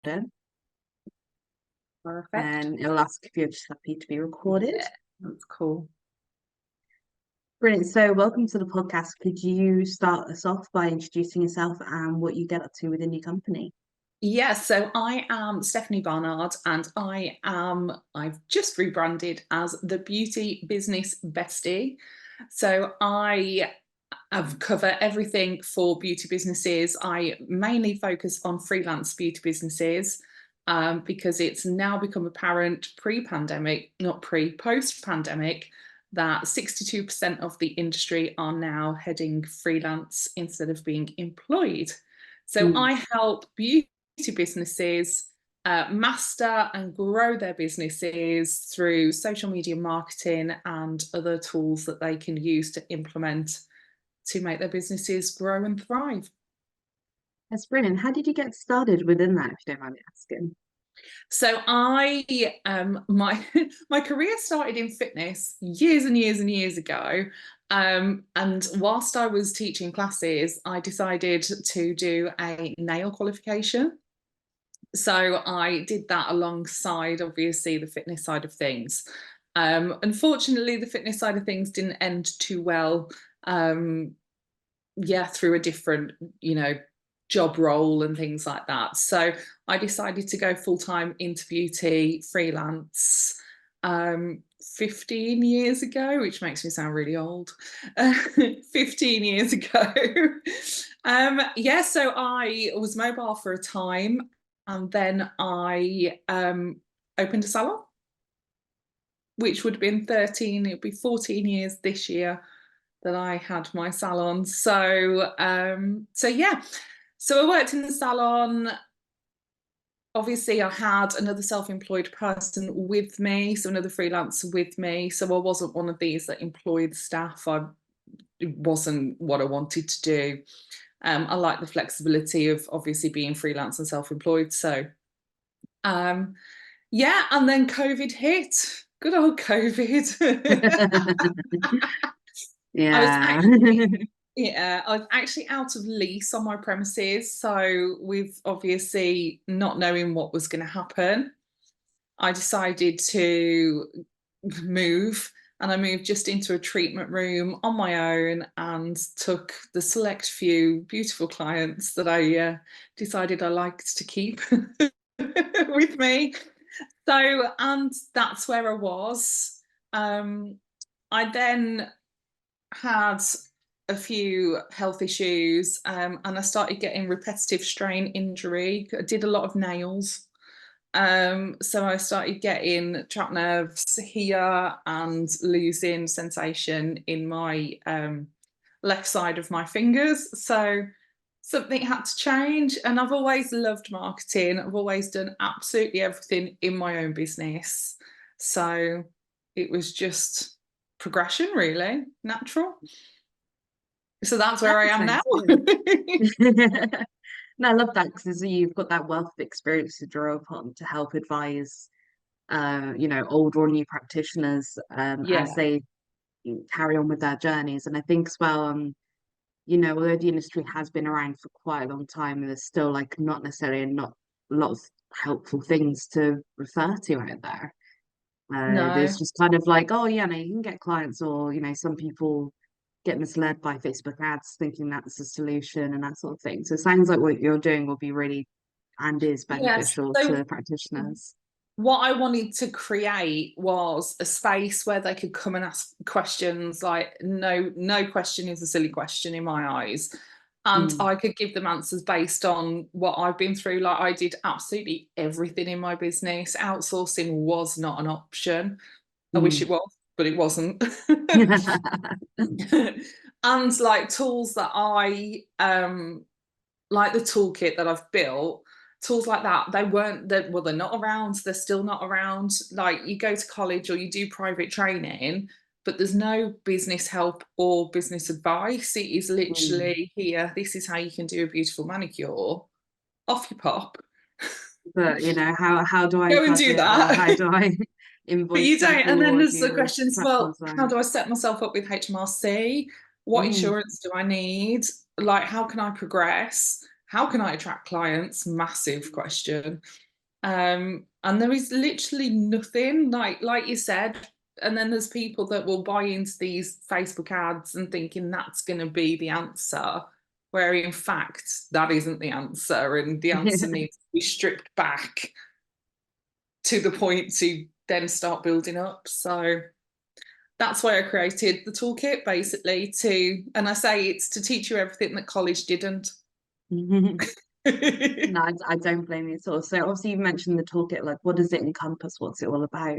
question, Perfect. and it'll ask if you're just happy to be recorded. Yeah, that's cool. Brilliant. So, welcome to the podcast. Could you start us off by introducing yourself and what you get up to within your company? Yeah, so I am Stephanie Barnard, and I've just rebranded as the Beauty Business Bestie. So I cover everything for beauty businesses. I mainly focus on freelance beauty businesses because it's now become apparent pre-pandemic, not post-pandemic, that 62% of the industry are now heading freelance instead of being employed. So Mm. I help beauty businesses master and grow their businesses through social media marketing and other tools that they can use to implement to make their businesses grow and thrive. That's brilliant. How did you get started within that, if you don't mind me asking? So my my career started in fitness years and years and years ago. And whilst I was teaching classes, I decided to do a nail qualification. So I did that alongside, obviously, the fitness side of things. Unfortunately, the fitness side of things didn't end too well. Through a different, job role and things like that. So I decided to go full-time into beauty freelance 15 years ago, which makes me sound really old. 15 years ago. So I was mobile for a time, and then I opened a salon, which would have been 13, it'd be 14 years this year that I had my salon. So I worked in the salon. Obviously, I had another self-employed person with me, so another freelancer with me. So I wasn't one of these that employed staff. It wasn't what I wanted to do. I like the flexibility of obviously being freelance and self-employed. So and then COVID hit. Good old COVID. I was Yeah. actually I was actually out of lease on my premises. So with obviously not knowing what was going to happen, I decided to move, and I moved just into a treatment room on my own and took the select few beautiful clients that I decided I liked to keep with me. So, and that's where I was. I then had a few health issues, and I started getting repetitive strain injury. I did a lot of nails. So I started getting trapped nerves here and losing sensation in my left side of my fingers. So something had to change. And I've always loved marketing. I've always done absolutely everything in my own business. So it was just progression, really, natural. So that's where I am now. No, I love that because you've got that wealth of experience to draw upon to help advise, older or new practitioners as Yeah. they carry on with their journeys. And I think as well, although the industry has been around for quite a long time, there's still like not necessarily not a lot of helpful things to refer to out there. No. There's just kind of like, oh yeah, no, you can get clients, or some people get misled by Facebook ads thinking that's a solution and that sort of thing. So it sounds like what you're doing will be really and is Yes. beneficial So to practitioners. what I wanted to create was a space where they could come and ask questions. Like, no question is a silly question in my eyes. And Mm. I could give them answers based on what I've been through. Like, I did absolutely everything in my business. Outsourcing was not an option. I wish it Mm. was, but it wasn't. And like tools that I like the toolkit that I've built, tools like that, they're not around, they're still not around. Like, you go to college or you do private training, but there's no business help or business advice. It is Mm. literally, here, this is how you can do a beautiful manicure. Off you pop. But how do I Go and do budget, or how that. do I But invoice you don't. And people then or there's the deal with questions, well, platforms how like? do I set myself up with HMRC? What Mm. insurance do I need? Like, how can I progress? how can I attract clients? Massive question. And there is literally nothing, like you said. And then there's people that will buy into these Facebook ads and thinking that's going to be the answer, where in fact that isn't the answer, and the answer needs to be stripped back to the point to then start building up. So that's why I created the toolkit, basically, and I say it's to teach you everything that college didn't. No, I don't blame you at all. So obviously you mentioned the toolkit, like what does it encompass? What's it all about?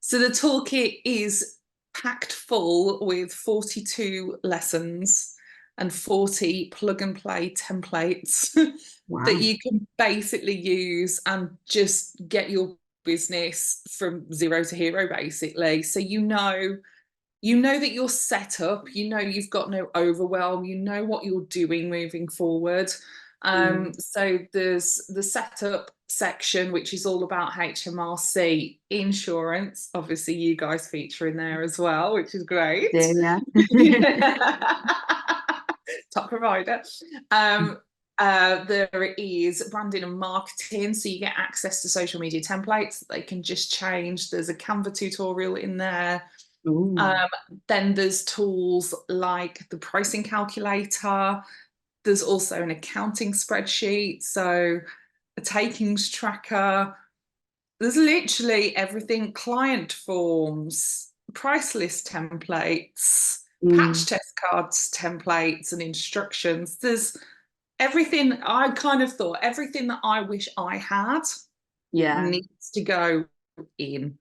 So the toolkit is packed full with 42 lessons and 40 plug and play templates Wow. that you can basically use and just get your business from zero to hero, basically. So you know that you're set up, you know you've got no overwhelm, you know what you're doing moving forward. So there's the setup section, which is all about HMRC insurance. Obviously, you guys feature in there as well, which is great. Yeah. Top provider. There is branding and marketing, so you get access to social media templates that they can just change. There's a Canva tutorial in there. Then there's tools like the pricing calculator. There's also an accounting spreadsheet, so a takings tracker. There's literally everything: client forms, price list templates, patch test cards templates and instructions. There's everything. I kind of thought everything that I wish I had needs to go in.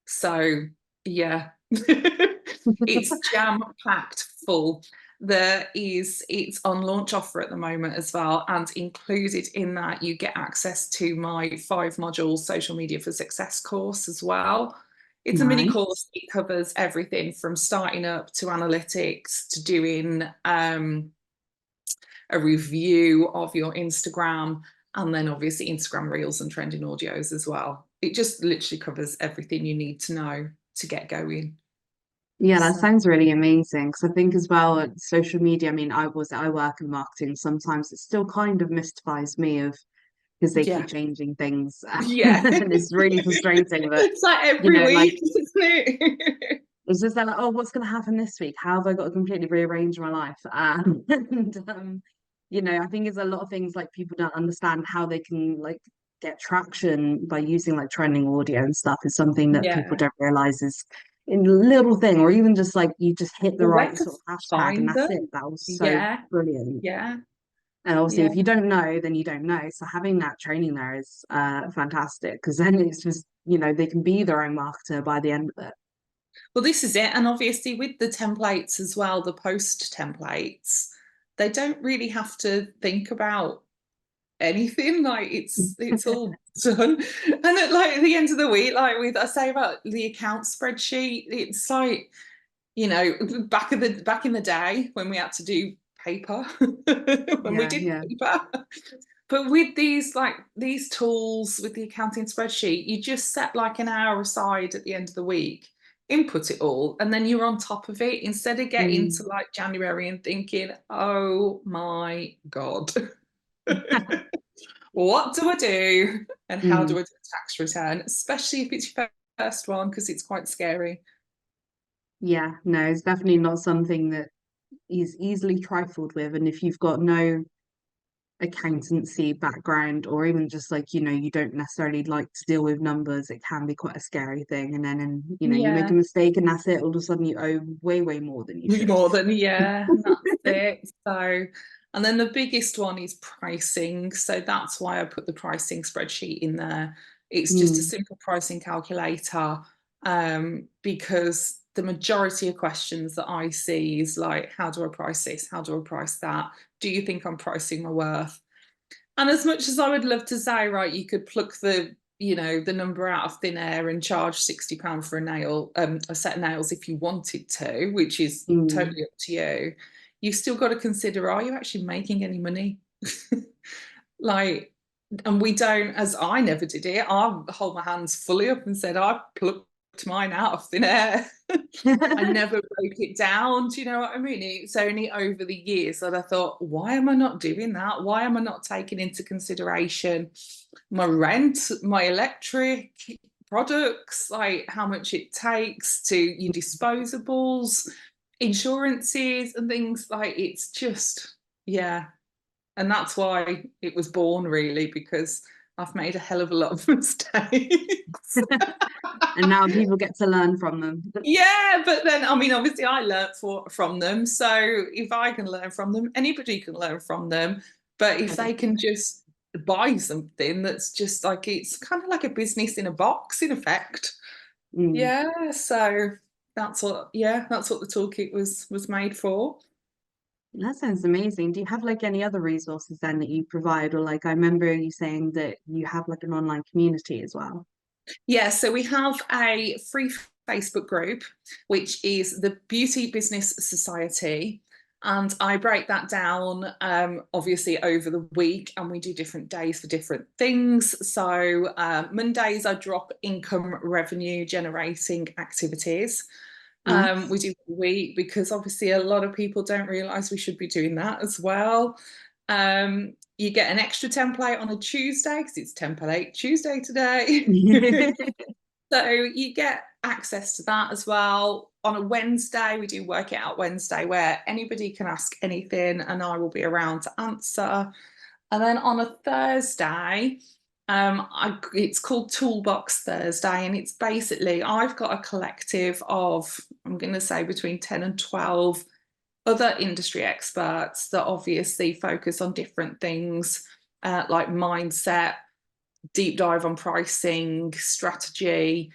So yeah, it's jam-packed full. It's on launch offer at the moment as well, and included in that you get access to my 5-module social media for success course as well. It's a mini course. It covers everything from starting up to analytics to doing a review of your Instagram, and then obviously Instagram Reels and trending audios as well. It just literally covers everything you need to know to get going. Yeah, that sounds really amazing. Because I think as well, social media, I mean, I work in marketing. Sometimes it still kind of mystifies me of because they keep changing things. Yeah. And it's really frustrating that, it's like every week, like, isn't it? it's just like, oh, what's going to happen this week? How have I got to completely rearrange my life? I think it's a lot of things like people don't understand how they can like get traction by using like trending audio and stuff is something that people don't realize is a little thing, or even just like you just hit the right sort of hashtag and that's it. That was so brilliant. Yeah. And obviously, if you don't know, then you don't know. So having that training there is fantastic, because then it's just, they can be their own marketer by the end of it. Well, this is it. And obviously with the templates as well, the post templates, they don't really have to think about anything. Like it's all done. And at the end of the week, like I say about the account spreadsheet, it's like, back in the day when we had to do paper, when we did paper. But with these tools, with the accounting spreadsheet, you just set like an hour aside at the end of the week, input it all, and then you're on top of it, instead of getting to like January and thinking, oh my God, what do I do? And how do I do a tax return? Especially if it's your first one, because it's quite scary. Yeah, no, it's definitely not something that is easily trifled with. And if you've got no accountancy background, or even just like, you don't necessarily like to deal with numbers, it can be quite a scary thing. And then, you make a mistake and that's it. All of a sudden you owe way, way more than you should. More than, that's it. So, and then the biggest one is pricing. So that's why I put the pricing spreadsheet in there. It's just a simple pricing calculator, because the majority of questions that I see is like, how do I price this? How do I price that? Do you think I'm pricing my worth? And as much as I would love to say, right, you could pluck the number out of thin air and charge £60 for a set of nails if you wanted to, which is totally up to you. You've still got to consider, are you actually making any money? And we don't, as I never did it, I hold my hands fully up and said, I plucked mine out of thin air. I never broke it down. Do you know what I mean? It's only over the years that I thought, why am I not doing that? Why am I not taking into consideration my rent, my electric, products, like how much it takes to your disposables, insurances and things? Like, it's just, yeah. And that's why it was born, really, because I've made a hell of a lot of mistakes. And now people get to learn from them. Yeah, but then, I mean, obviously I learned from them. So if I can learn from them, anybody can learn from them. But if they can just buy something that's just like, it's kind of like a business in a box, in effect. Mm. Yeah, so that's what the toolkit was made for. That sounds amazing. Do you have like any other resources then that you provide? Or like I remember you saying that you have like an online community as well. Yeah, so we have a free Facebook group, which is the Beauty Business Society. And I break that down, obviously, over the week, and we do different days for different things. So Mondays, I drop income revenue generating activities. Nice. We do a week because obviously a lot of people don't realise we should be doing that as well. You get an extra template on a Tuesday because it's Template Tuesday today. So you get access to that as well. On a Wednesday, we do Work It Out Wednesday, where anybody can ask anything and I will be around to answer. And then on a Thursday, it's called Toolbox Thursday, and it's basically, I've got a collective of, I'm going to say, between 10 and 12 other industry experts that obviously focus on different things, like mindset, deep dive on pricing, strategy,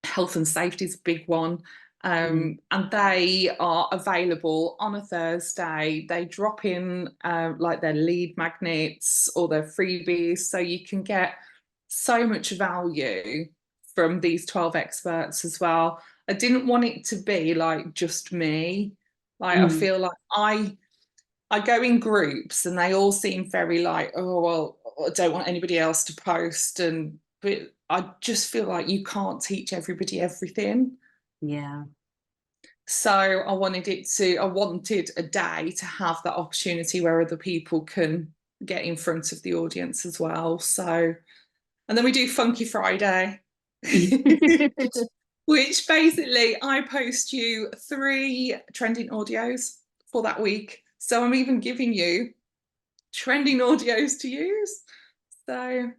health and safety is a big one. And they are available on a Thursday. They drop in like their lead magnets or their freebies, so you can get so much value from these 12 experts as well. I didn't want it to be like just me. Like, I feel like I go in groups and they all seem very like, oh, well, I don't want anybody else to post. But I just feel like you can't teach everybody everything. Yeah. So I wanted a day to have that opportunity where other people can get in front of the audience as well. So, and then we do Funky Friday, which basically I post you 3 trending audios for that week. So I'm even giving you trending audios to use. So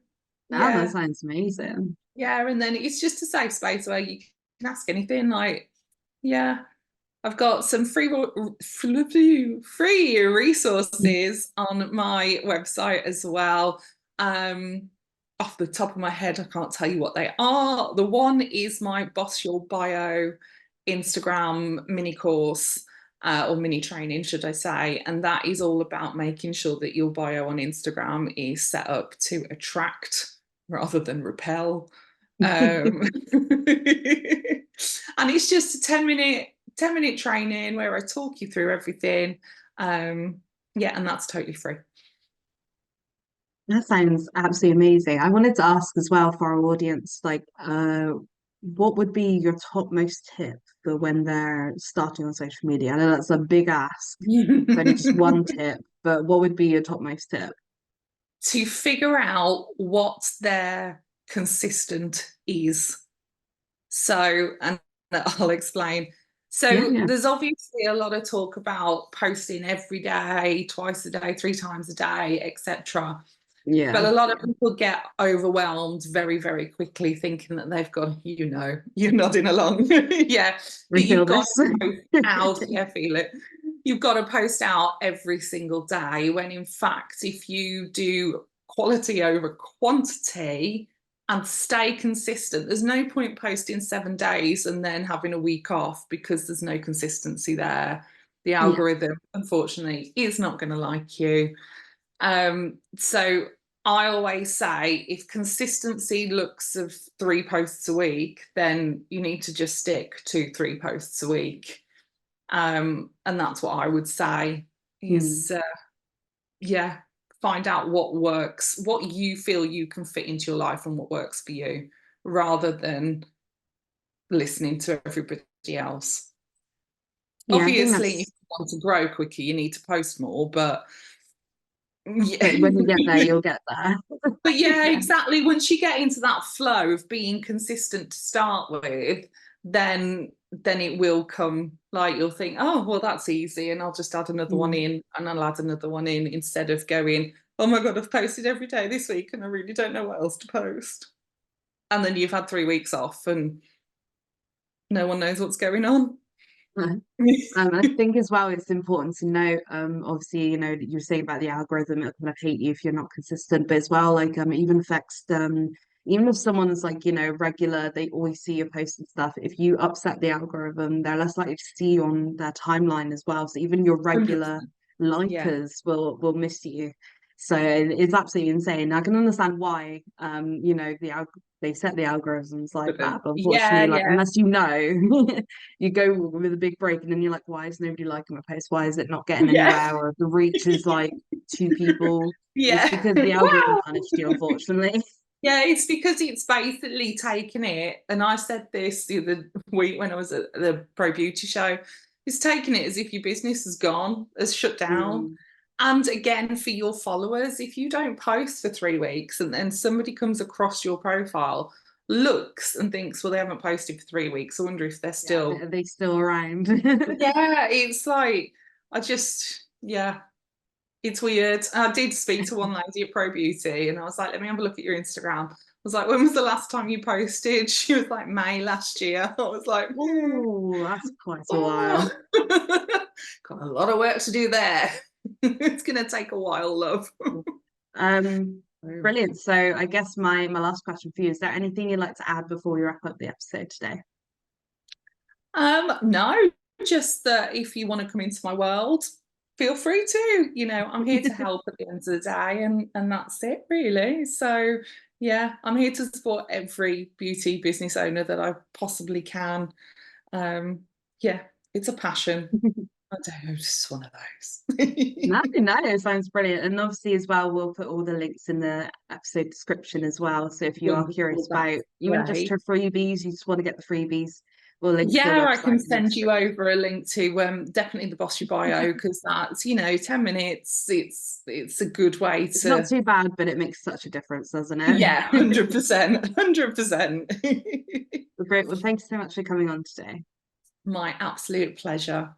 Oh, that yeah, sounds amazing. yeah, and then it's just a safe space where you can ask anything. Like, yeah, I've got some free resources on my website as well. Off the top of my head, I can't tell you what they are. The one is my Boss Your Bio Instagram mini course, or mini training, should I say. And that is all about making sure that your bio on Instagram is set up to attract rather than repel. And it's just a 10-minute training where I talk you through everything. Yeah, and that's totally free. That sounds absolutely amazing. I wanted to ask as well for our audience, like, what would be your topmost tip for when they're starting on social media? I know that's a big ask, it's only just one tip, but what would be your topmost tip? To figure out what their consistent is. So, and I'll explain. Yeah, So yeah, there's obviously a lot of talk about posting every day, twice a day, 3 times a day, etc. yeah. But a lot of people get overwhelmed very, very quickly, thinking that they've got, you're nodding along. Yeah, I that feel you've got this. to post out. Yeah, feel it. You've got to post out every single day, when in fact, if you do quality over quantity and stay consistent, there's no point posting 7 days and then having a week off, because there's no consistency there. The Yeah, algorithm, unfortunately, is not going to like you. So I always say, if consistency looks of 3 posts a week, then you need to just stick to 3 posts a week. And that's what I would say is, yeah, find out what works, what you feel you can fit into your life and what works for you. rather than listening to everybody else. Yeah, I think Obviously, if that's, you want to grow quicker, you need to post more, but but when you get there, you'll get there. but yeah, Yeah. exactly. Once you get into that flow of being consistent to start with, then it will come. Like you'll think, oh, well, that's easy, and I'll just add another one Mm. in, and I'll add another one in, instead of going, oh my God, I've posted every day this week and I really don't know what else to post. And then you've had 3 weeks off and no one knows what's going on. I think as well, it's important to note, obviously, you know, you're saying about the algorithm, it'll kind of hate you if you're not consistent, but as well, like, it even affects, even if someone's like, you know, regular, they always see your posts and stuff. If you upset the algorithm, they're less likely to see you on their timeline as well. So even your regular 100%. Yeah. likers will miss you. So it's absolutely insane. I can understand why, you know, they set the algorithms like But that, then, but yeah, unfortunately, like, yeah, unless you know, you go with a big break and then you're like, why is nobody liking my post? Why is it not getting yeah, anywhere? Or if the reach is like 2 people, it's yeah. because the algorithm Wow. punished you, unfortunately. Yeah, it's because it's basically taken it, and I said this the other week when I was at the Pro Beauty show, it's taken it as if your business has gone, has shut down. Mm, And again, for your followers, if you don't post for 3 weeks and then somebody comes across your profile, looks and thinks, well, they haven't posted for 3 weeks, I wonder if they're yeah, still. are they still around? Yeah, it's like, yeah, it's weird. I did speak to one lady at Pro Beauty and I was like, let me have a look at your Instagram. I was like, when was the last time you posted? She was like, May last year. I was like, Oh, that's quite a while. oh. Got a lot of work to do there. It's going to take a while, love. Um, Brilliant. So I guess my last question for you, is there anything you'd like to add before we wrap up the episode today? No, just that if you want to come into my world, feel free to. I'm here to help at the end of the day, and that's it, really. So yeah, I'm here to support every beauty business owner that I possibly can. Yeah, it's a passion. I don't know, just one of those. No, no, it sounds brilliant. And obviously, as well, we'll put all the links in the episode description as well. So if you are Wonderful, curious about that's even just great. her freebies, you just want to get the freebies, we'll link to the Yeah, I website can in the send you description. over a link to definitely the Boss Your Bio, because that's 10 minutes. It's a good way It's not to. too bad, but it makes such a difference, doesn't Yeah, it? 100%, 100%. Great. Well, thanks so much for coming on today. My absolute pleasure.